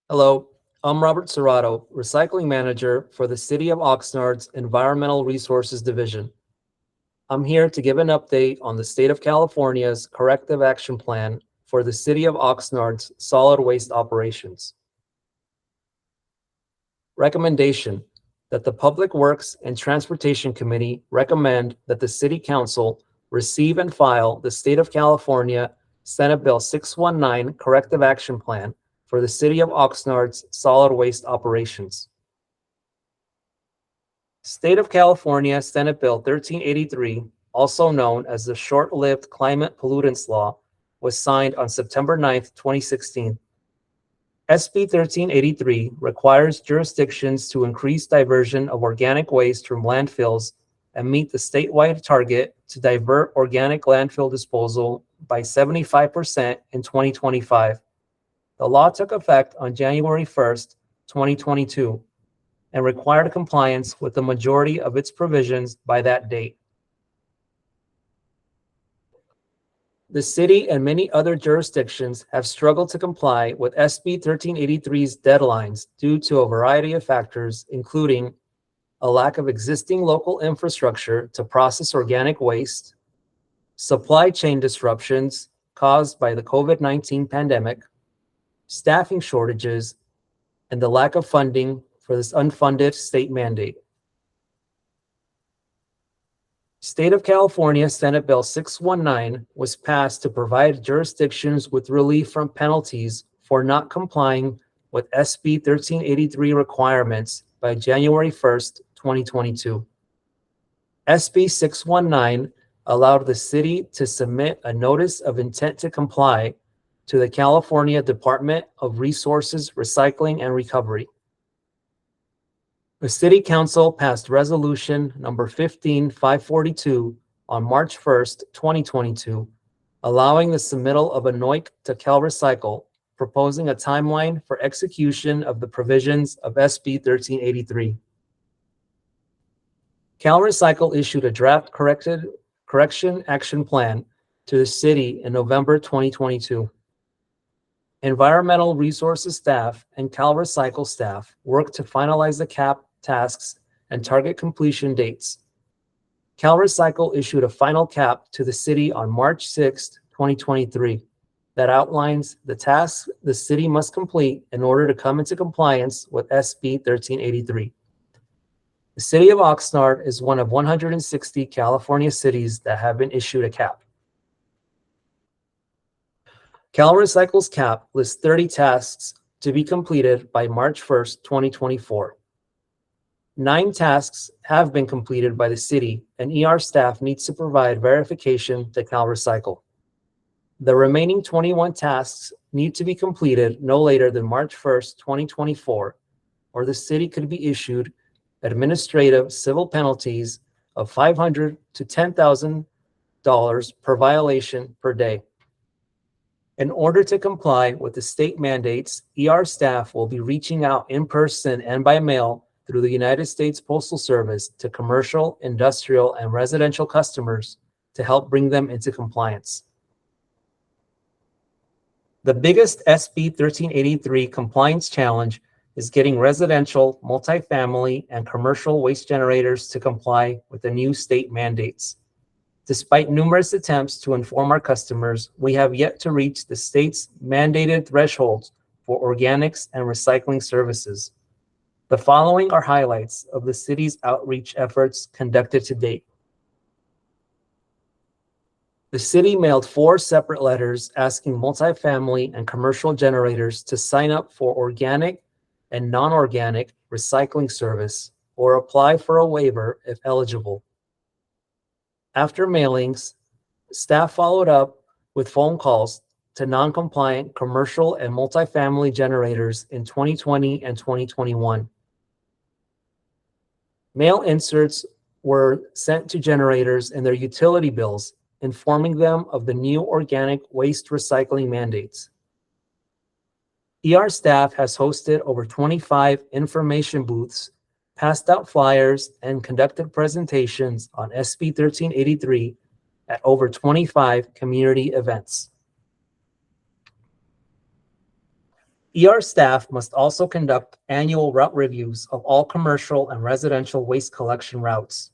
Hello, I'm Robert Serrato, Recycling Manager for the City of Oxnard's Environmental Resources Division. I'm here to give an update on the State of California's Corrective Action Plan for the City of Oxnard's solid waste operations. Recommendation that the Public Works and Transportation Committee recommend that the City Council receive and file the State of California Senate Bill 619 Corrective Action Plan for the City of Oxnard's solid waste operations. State of California Senate Bill 1383, also known as the Short-Lived Climate Pollutants Law, was signed on September 9th, 2016. SB 1383 requires jurisdictions to increase diversion of organic waste from landfills and meet the statewide target to divert organic landfill disposal by 75% in 2025. The law took effect on January 1st, 2022, and required compliance with the majority of its provisions by that date. The city and many other jurisdictions have struggled to comply with SB 1383's deadlines due to a variety of factors, including a lack of existing local infrastructure to process organic waste, supply chain disruptions caused by the COVID-19 pandemic, staffing shortages, and the lack of funding for this unfunded state mandate. State of California Senate Bill 619 was passed to provide jurisdictions with relief from penalties for not complying with SB 1383 requirements by January 1st, 2022. SB 619 allowed the city to submit a notice of intent to comply to the California Department of Resources, Recycling, and Recovery. The City Council passed Resolution number 15542 on March 1st, 2022, allowing the submittal of a NOIC to CalRecycle, proposing a timeline for execution of the provisions of SB 1383. CalRecycle issued a draft correction action plan to the city in November 2022. Environmental Resources staff and CalRecycle staff worked to finalize the CAP tasks and target completion dates. CalRecycle issued a final CAP to the city on March 6, 2023, that outlines the tasks the city must complete in order to come into compliance with SB 1383. The city of Oxnard is one of 160 California cities that have been issued a CAP. CalRecycle's CAP lists 30 tasks to be completed by March 1st, 2024. 9 tasks have been completed by the city, and ER staff needs to provide verification to CalRecycle. The remaining 21 tasks need to be completed no later than March 1st, 2024, or the city could be issued administrative civil penalties of $500 to $10,000 per violation per day. In order to comply with the state mandates, ER staff will be reaching out in person and by mail through the United States Postal Service to commercial, industrial, and residential customers to help bring them into compliance. The biggest SB 1383 compliance challenge is getting residential, multifamily, and commercial waste generators to comply with the new state mandates. Despite numerous attempts to inform our customers, we have yet to reach the state's mandated thresholds for organics and recycling services. The following are highlights of the city's outreach efforts conducted to date. The city mailed 4 separate letters asking multifamily and commercial generators to sign up for organic and non-organic recycling service or apply for a waiver if eligible. After mailings, staff followed up with phone calls to non-compliant commercial and multifamily generators in 2020 and 2021. Mail inserts were sent to generators in their utility bills, informing them of the new organic waste recycling mandates. ER staff has hosted over 25 information booths, passed out flyers, and conducted presentations on SB 1383 at over 25 community events. ER staff must also conduct annual route reviews of all commercial and residential waste collection routes.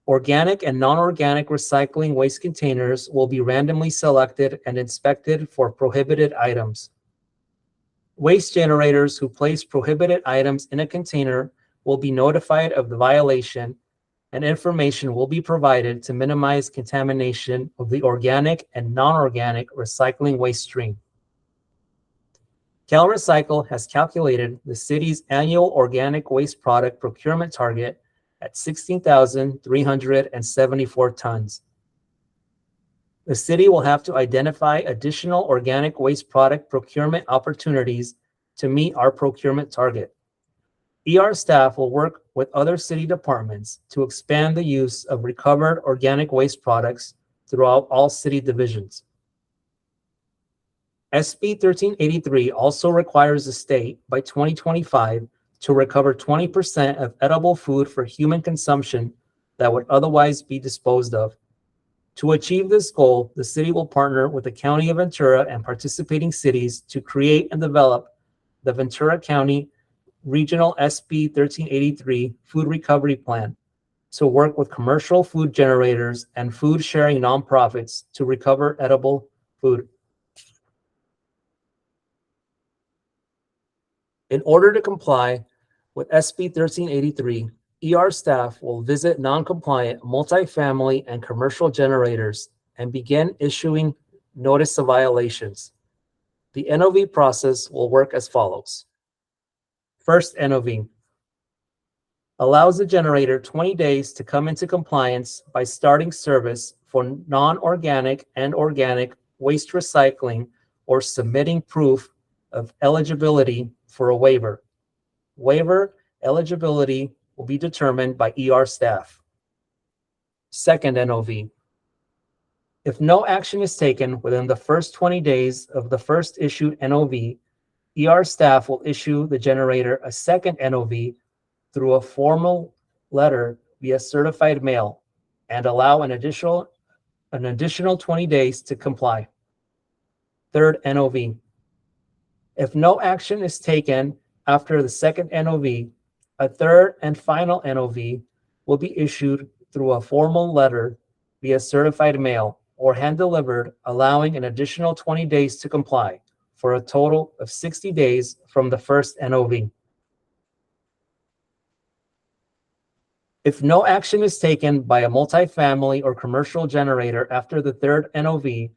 Organic and non-organic recycling waste containers will be randomly selected and inspected for prohibited items. Waste generators who place prohibited items in a container will be notified of the violation, and information will be provided to minimize contamination of the organic and non-organic recycling waste stream. CalRecycle has calculated the city's annual organic waste product procurement target at 16,374 tons. The city will have to identify additional organic waste product procurement opportunities to meet our procurement target. ER staff will work with other city departments to expand the use of recovered organic waste products throughout all city divisions. SB 1383 also requires the state by 2025 to recover 20% of edible food for human consumption that would otherwise be disposed of. To achieve this goal, the city will partner with the County of Ventura and participating cities to create and develop the Ventura County Regional SB 1383 Food Recovery Plan to work with commercial food generators and food sharing nonprofits to recover edible food. In order to comply with SB 1383, ER staff will visit non-compliant multifamily and commercial generators and begin issuing notice of violations. The NOV process will work as follows. First NOV allows the generator 20 days to come into compliance by starting service for non-organic and organic waste recycling or submitting proof of eligibility for a waiver. Waiver eligibility will be determined by ER staff. Second NOV. If no action is taken within the first 20 days of the first issued NOV, ER staff will issue the generator a second NOV through a formal letter via certified mail and allow an additional 20 days to comply. Third NOV. If no action is taken after the second NOV, a third and final NOV will be issued through a formal letter via certified mail or hand-delivered, allowing an additional 20 days to comply, for a total of 60 days from the first NOV. If no action is taken by a multifamily or commercial generator after the third NOV,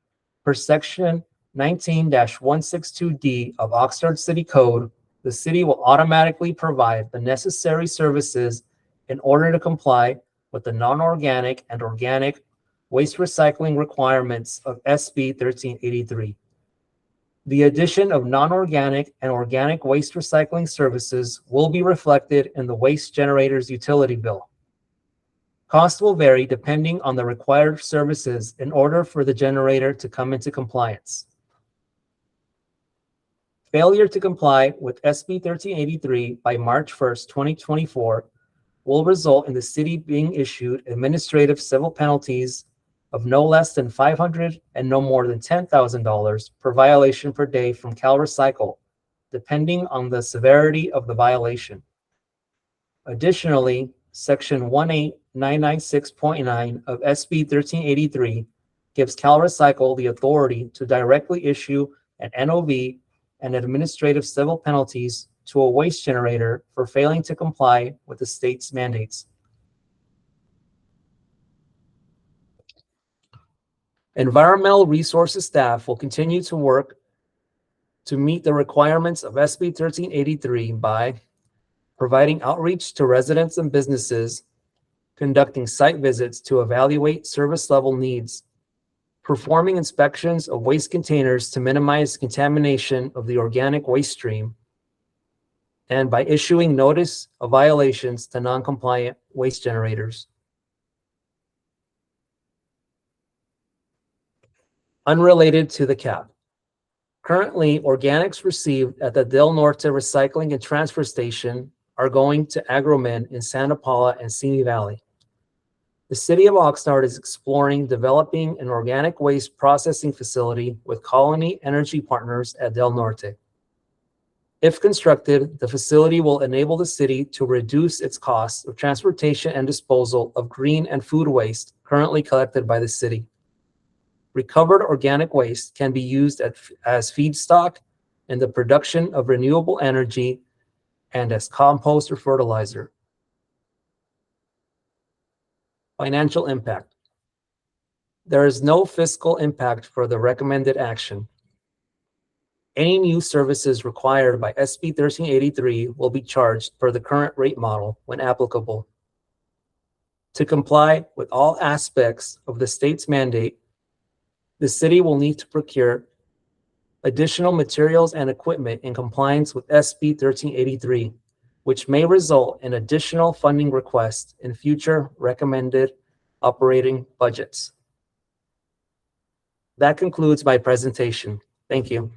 per section 19-162D of Oxnard City Code, the city will automatically provide the necessary services in order to comply with the non-organic and organic waste recycling requirements of SB 1383. The addition of non-organic and organic waste recycling services will be reflected in the waste generator's utility bill. Costs will vary depending on the required services in order for the generator to come into compliance. Failure to comply with SB 1383 by March 1st, 2024 will result in the city being issued administrative civil penalties of no less than $500 and no more than $10,000 per violation per day from CalRecycle, depending on the severity of the violation. Additionally, Section 18996.9 of SB 1383 gives CalRecycle the authority to directly issue an NOV and administrative civil penalties to a waste generator for failing to comply with the state's mandates. Environmental resources staff will continue to work to meet the requirements of SB 1383 by providing outreach to residents and businesses, conducting site visits to evaluate service level needs, performing inspections of waste containers to minimize contamination of the organic waste stream, and by issuing notice of violations to non-compliant waste generators. Unrelated to the cap. Currently, organics received at the Del Norte Recycling and Transfer Station are going to Agromin in Santa Paula and Simi Valley. The city of Oxnard is exploring developing an organic waste processing facility with Colony Energy Partners at Del Norte. If constructed, the facility will enable the city to reduce its costs of transportation and disposal of green and food waste currently collected by the city. Recovered organic waste can be used as feedstock in the production of renewable energy and as compost or fertilizer. Financial impact. There is no fiscal impact for the recommended action. Any new services required by SB 1383 will be charged per the current rate model when applicable. To comply with all aspects of the state's mandate, the city will need to procure additional materials and equipment in compliance with SB 1383, which may result in additional funding requests in future recommended operating budgets. That concludes my presentation. Thank you.